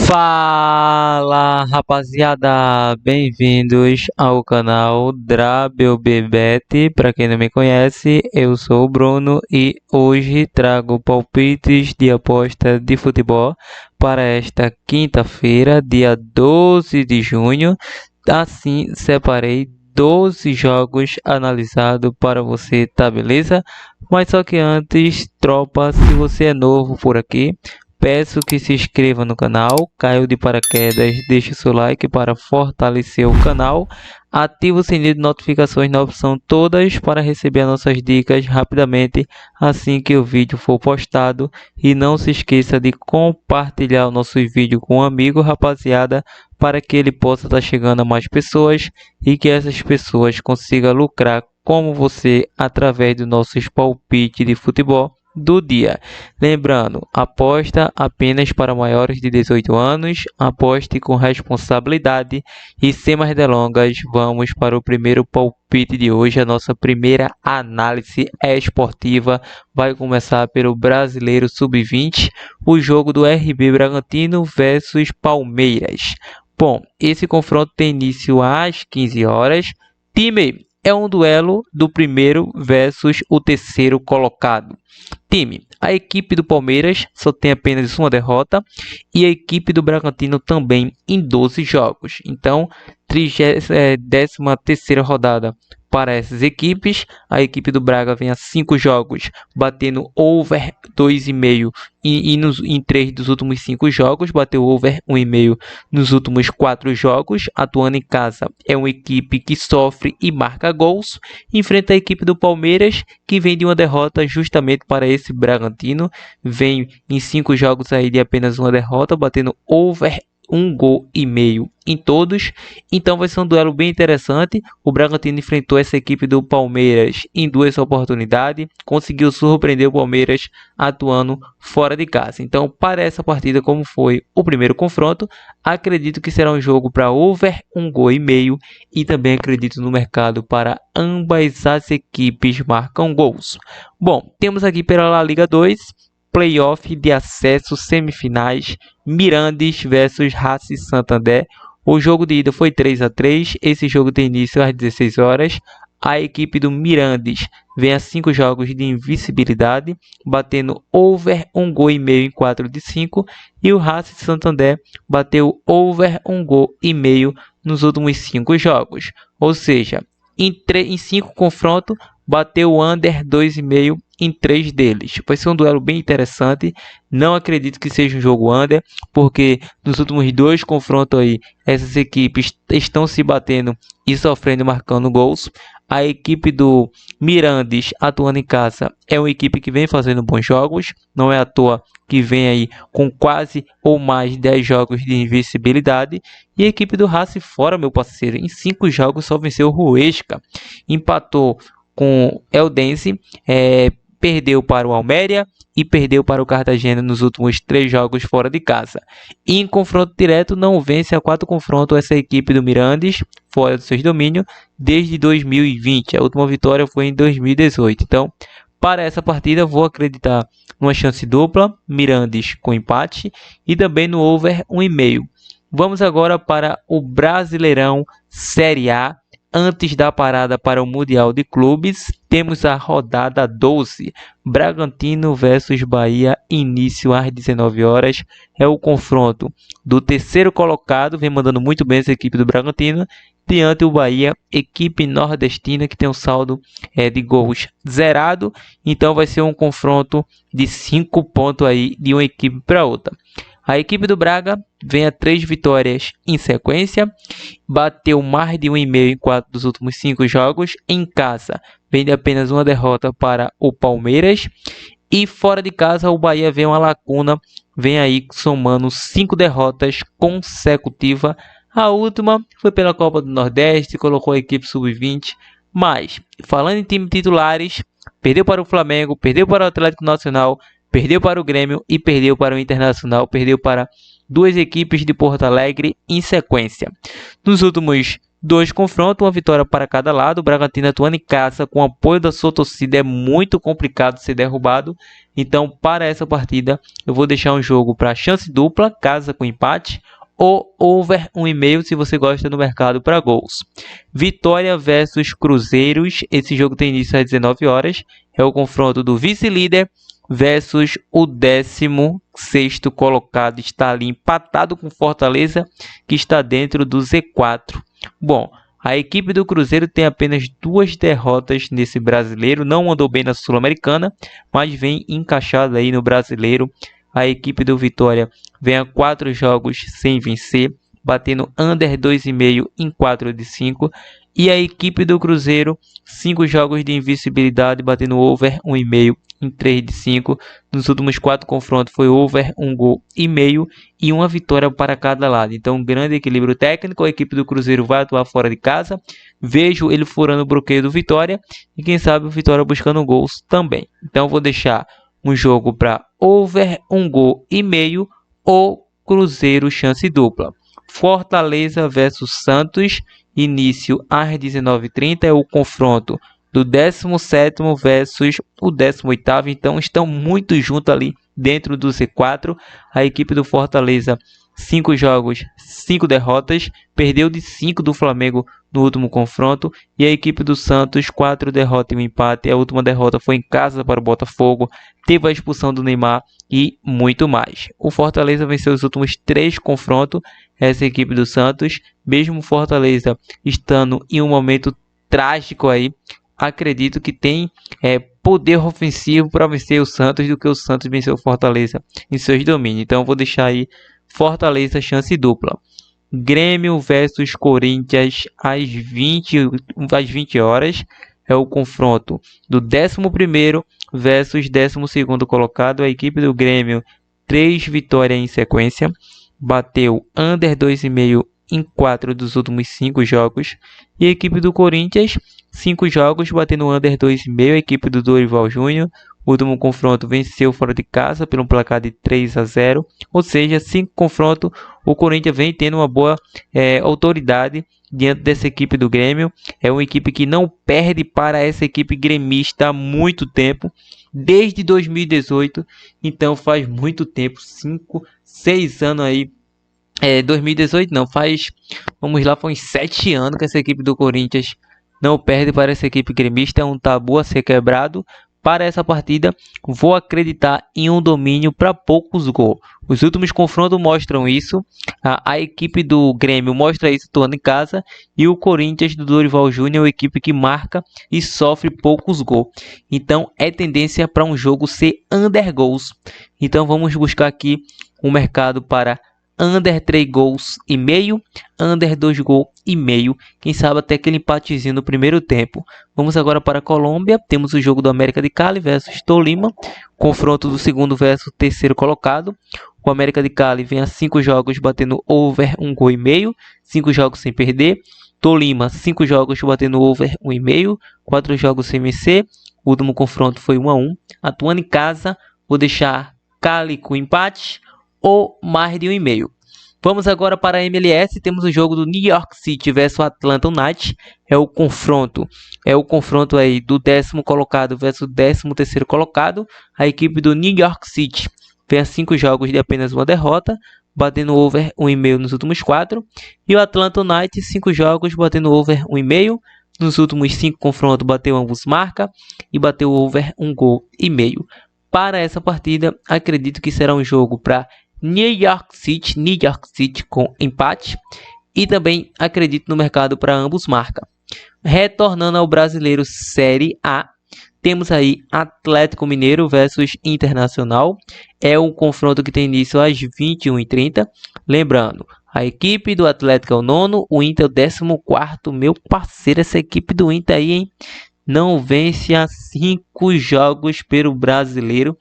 Fala rapaziada, bem-vindos ao canal DraBelBet. Para quem não me conhece, eu sou o Bruno e hoje trago palpites de aposta de futebol para esta quinta-feira, dia 12 de junho. Assim, separei 12 jogos analisados para você, tá beleza? Mas só que antes, tropa, se você é novo por aqui, peço que se inscreva no canal, caiu de paraquedas, deixe o seu like para fortalecer o canal, ative o sininho de notificações na opção todas para receber as nossas dicas rapidamente assim que o vídeo for postado, e não se esqueça de compartilhar o nosso vídeo com um amigo, rapaziada, para que ele possa estar chegando a mais pessoas e que essas pessoas consigam lucrar como você através dos nossos palpites de futebol do dia. Lembrando, aposta apenas para maiores de 18 anos, aposte com responsabilidade e sem mais delongas, vamos para o primeiro palpite de hoje. A nossa primeira análise esportiva vai começar pelo Brasileiro Sub-20, o jogo do RB Bragantino versus Palmeiras. Bom, esse confronto tem início às 15 horas. Time, é um duelo do primeiro versus o terceiro colocado. Time, a equipe do Palmeiras só tem apenas uma derrota e a equipe do Bragantino também em 12 jogos. Então, 13ª rodada para essas equipes. A equipe do Braga vem a 5 jogos, batendo over 2,5 em 3 dos últimos 5 jogos, bateu over 1,5 nos últimos 4 jogos, atuando em casa. É uma equipe que sofre e marca gols, enfrenta a equipe do Palmeiras, que vem de uma derrota justamente para esse Bragantino, vem em 5 jogos aí de apenas uma derrota, batendo over 1,5 gol em todos. Então vai ser um duelo bem interessante. O Bragantino enfrentou essa equipe do Palmeiras em 2 oportunidades, conseguiu surpreender o Palmeiras atuando fora de casa. Então, para essa partida, como foi o primeiro confronto, acredito que será um jogo para over 1,5 gol e também acredito no mercado para ambas as equipes marcam gols. Bom, temos aqui pela La Liga 2, playoff de acesso semifinais, Mirandes versus Racing Santander. O jogo de ida foi 3-3, esse jogo tem início às 16 horas. A equipe do Mirandes vem a 5 jogos de invencibilidade, batendo over 1,5 gol em 4 de 5. E o Racing Santander bateu over 1,5 gol nos últimos 5 jogos. Ou seja, em 5 confrontos, bateu under 2,5 em 3 deles. Vai ser um duelo bem interessante. Não acredito que seja um jogo under, porque nos últimos 2 confrontos aí, essas equipes estão se batendo e sofrendo, marcando gols. A equipe do Mirandes, atuando em casa, é uma equipe que vem fazendo bons jogos. Não é à toa que vem aí com quase ou mais 10 jogos de invencibilidade. E a equipe do Racing fora, meu parceiro, em 5 jogos só venceu o Huesca, empatou com Eldense, perdeu para o Almeria e perdeu para o Cartagena nos últimos 3 jogos fora de casa. E em confronto direto não vence a 4 confrontos essa equipe do Mirandes, fora do seu domínio, desde 2020. A última vitória foi em 2018. Então, para essa partida, vou acreditar numa chance dupla, Mirandes com empate e também no over 1,5. Vamos agora para o Brasileirão Série A. Antes da parada para o Mundial de Clubes, temos a rodada 12, Bragantino versus Bahia, início às 19 horas. É o confronto do terceiro colocado, vem mandando muito bem essa equipe do Bragantino, diante o Bahia, equipe nordestina que tem um saldo de gols zerado. Então vai ser um confronto de 5 pontos aí de uma equipe para outra. A equipe do Braga vem a 3 vitórias em sequência, bateu mais de 1,5 em 4 dos últimos 5 jogos. Em casa, vem de apenas uma derrota para o Palmeiras. E fora de casa, o Bahia vem uma lacuna, vem aí somando 5 derrotas consecutivas. A última foi pela Copa do Nordeste, colocou a equipe sub-20. Mas, falando em time titulares, perdeu para o Flamengo, perdeu para o Atlético Nacional, perdeu para o Grêmio e perdeu para o Internacional, perdeu para 2 equipes de Porto Alegre em sequência. Nos últimos 2 confrontos, uma vitória para cada lado. O Bragantino atuando em casa com o apoio da sua torcida, é muito complicado ser derrubado. Então, para essa partida, eu vou deixar um jogo para chance dupla, casa com empate, ou over 1,5 se você gosta do mercado para gols. Vitória versus Cruzeiros, esse jogo tem início às 19 horas, é o confronto do vice-líder versus o 16º colocado, está ali empatado com Fortaleza, que está dentro do Z4. Bom, a equipe do Cruzeiro tem apenas 2 derrotas nesse brasileiro, não andou bem na Sul-Americana, mas vem encaixada aí no brasileiro. A equipe do Vitória vem a 4 jogos sem vencer, batendo under 2,5 em 4 de 5. E a equipe do Cruzeiro, 5 jogos de invencibilidade, batendo over 1,5 em 3 de 5. Nos últimos 4 confrontos foi over 1 gol e meio e uma vitória para cada lado. Então, um grande equilíbrio técnico. A equipe do Cruzeiro vai atuar fora de casa. Vejo ele furando o bloqueio do Vitória e quem sabe o Vitória buscando gols também. Então, vou deixar um jogo para over 1 gol e meio ou Cruzeiro chance dupla. Fortaleza versus Santos, início às 19h30, é o confronto do 17º versus o 18º, então estão muito juntos ali dentro do C4. A equipe do Fortaleza, 5 jogos, 5 derrotas, perdeu de 5 do Flamengo no último confronto, e a equipe do Santos, 4 derrotas e um empate. A última derrota foi em casa para o Botafogo, teve a expulsão do Neymar e muito mais. O Fortaleza venceu os últimos 3 confrontos, essa equipe do Santos, mesmo o Fortaleza estando em um momento trágico aí, acredito que tem poder ofensivo para vencer o Santos do que o Santos venceu o Fortaleza em seus domínios. Então vou deixar aí Fortaleza chance dupla. Grêmio versus Corinthians às 20 horas. É o confronto do 11º versus 12º colocado. A equipe do Grêmio, 3 vitórias em sequência. Bateu under 2,5 em 4 dos últimos 5 jogos. E a equipe do Corinthians, 5 jogos, batendo under 2,5. A equipe do Dorival Júnior, o último confronto, venceu fora de casa pelo placar de 3-0. Ou seja, 5 confrontos, o Corinthians vem tendo uma boa autoridade diante dessa equipe do Grêmio. É uma equipe que não perde para essa equipe gremista há muito tempo, desde 2018. Então faz muito tempo, 5, 6 anos aí. 2018 não, vamos lá, foi uns 7 anos que essa equipe do Corinthians não perde para essa equipe gremista. É um tabu a ser quebrado. Para essa partida, vou acreditar em um domínio para poucos gols. Os últimos confrontos mostram isso. A equipe do Grêmio mostra isso atuando em casa. E o Corinthians do Dorival Júnior é uma equipe que marca e sofre poucos gols. Então é tendência para um jogo ser under gols. Então vamos buscar aqui um mercado para under 3 gols e meio, under 2 gols e meio, quem sabe até aquele empatezinho no primeiro tempo. Vamos agora para a Colômbia, temos o jogo do América de Cali versus Tolima, confronto do segundo versus terceiro colocado. O América de Cali vem a 5 jogos batendo over 1 gol e meio, 5 jogos sem perder. Tolima, 5 jogos batendo over 1,5, 4 jogos sem vencer. O último confronto foi 1-1. Atuando em casa, vou deixar Cali com empate ou mais de 1,5. Vamos agora para a MLS, temos o jogo do New York City versus Atlanta United. É o confronto aí do 10º colocado versus 13º colocado. A equipe do New York City vem a 5 jogos de apenas uma derrota, batendo over 1,5 nos últimos 4. E o Atlanta United, 5 jogos, batendo over 1,5. Nos últimos 5 confrontos, bateu ambos marca e bateu over 1 gol e meio. Para essa partida, acredito que será um jogo para New York City com empate, e também acredito no mercado para ambos marca. Retornando ao brasileiro Série A, temos aí Atlético Mineiro versus Internacional. É um confronto que tem início às 21h30. Lembrando, a equipe do Atlético é o 9º, o Inter é o 14º. Meu parceiro, essa equipe do Inter aí, hein? Não vence há 5 jogos pelo brasileiro.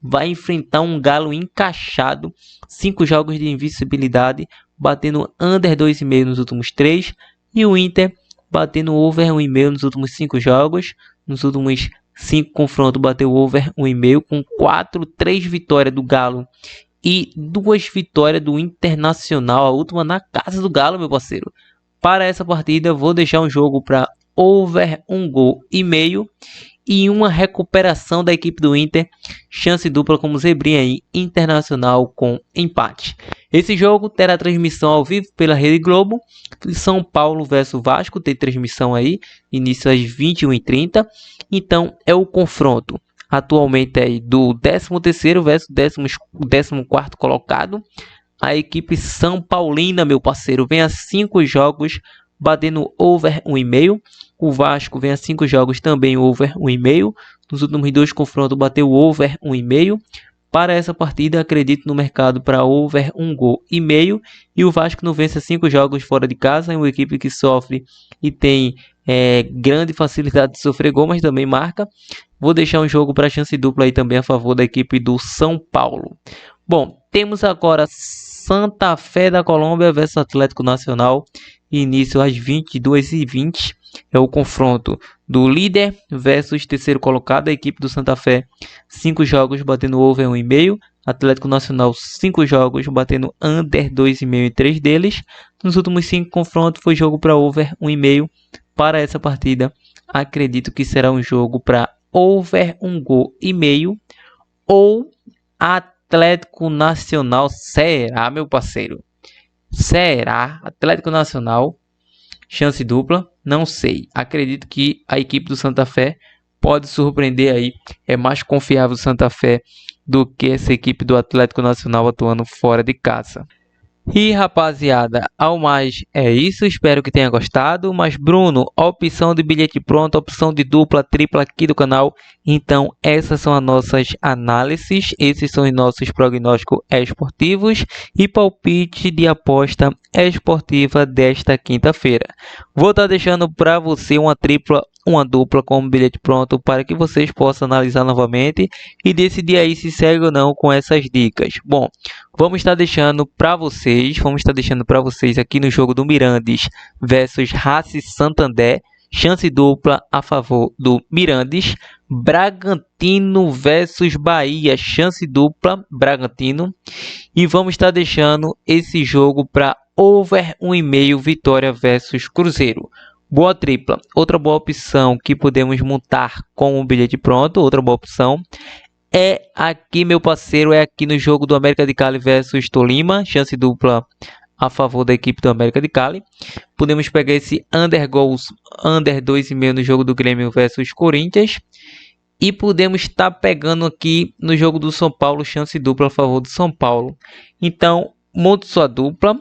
Vai enfrentar um Galo encaixado, 5 jogos de invencibilidade, batendo under 2,5 nos últimos 3, e o Inter batendo over 1,5 nos últimos 5 jogos. Nos últimos 5 confrontos bateu over 1,5 com 3 vitórias do Galo e 2 vitórias do Internacional, a última na casa do Galo, meu parceiro. Para essa partida, vou deixar um jogo para over 1,5 gols e uma recuperação da equipe do Inter, chance dupla como zebrinha aí, Internacional com empate. Esse jogo terá transmissão ao vivo pela Rede Globo. São Paulo versus Vasco tem transmissão aí, início às 21h30. Então é o confronto atualmente aí do 13º versus 14º colocado. A equipe São Paulina, meu parceiro, vem a 5 jogos batendo over 1,5. O Vasco vem a 5 jogos também over 1,5. Nos últimos 2 confrontos bateu over 1,5. Para essa partida, acredito no mercado para over 1,5 gols. E o Vasco não vence a 5 jogos fora de casa. É uma equipe que sofre e tem grande facilidade de sofrer gol, mas também marca. Vou deixar um jogo para chance dupla aí também a favor da equipe do São Paulo. Bom, temos agora Santa Fé da Colômbia versus Atlético Nacional. Início às 22h20. É o confronto do líder versus terceiro colocado, a equipe do Santa Fé. 5 jogos batendo over 1,5. Atlético Nacional 5 jogos batendo under 2,5 em 3 deles. Nos últimos 5 confrontos foi jogo para over 1,5. Para essa partida, acredito que será um jogo para over 1,5 gols ou Atlético Nacional. Será, meu parceiro? Será Atlético Nacional? Chance dupla? Não sei. Acredito que a equipe do Santa Fé pode surpreender aí. É mais confiável o Santa Fé do que essa equipe do Atlético Nacional atuando fora de casa. E rapaziada, ao mais é isso, espero que tenha gostado. Mas Bruno, opção de bilhete pronto, opção de dupla, tripla aqui do canal. Então essas são as nossas análises, esses são os nossos prognósticos esportivos e palpite de aposta esportiva desta quinta-feira. Vou estar deixando para você uma tripla, uma dupla como bilhete pronto para que vocês possam analisar novamente e decidir aí se segue ou não com essas dicas. Bom, vamos estar deixando para vocês aqui no jogo do Mirandes versus Racing Santander, chance dupla a favor do Mirandes. Bragantino versus Bahia, chance dupla Bragantino. E vamos estar deixando esse jogo para over 1,5 Vitória versus Cruzeiro. Boa tripla. Outra boa opção que podemos montar com o bilhete pronto, outra boa opção é aqui, meu parceiro, é aqui no jogo do América de Cali versus Tolima, chance dupla a favor da equipe do América de Cali. Podemos pegar esse under 2,5 no jogo do Grêmio versus Corinthians. E podemos estar pegando aqui no jogo do São Paulo, chance dupla a favor do São Paulo. Então, monte sua dupla,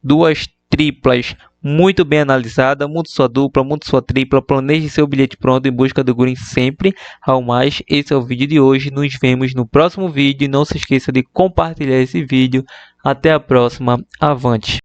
duas triplas muito bem analisada, monte sua dupla, monte sua tripla, planeje seu bilhete pronto em busca do green sempre. Ao mais, esse é o vídeo de hoje, nos vemos no próximo vídeo, não se esqueça de compartilhar esse vídeo. Até a próxima, avante!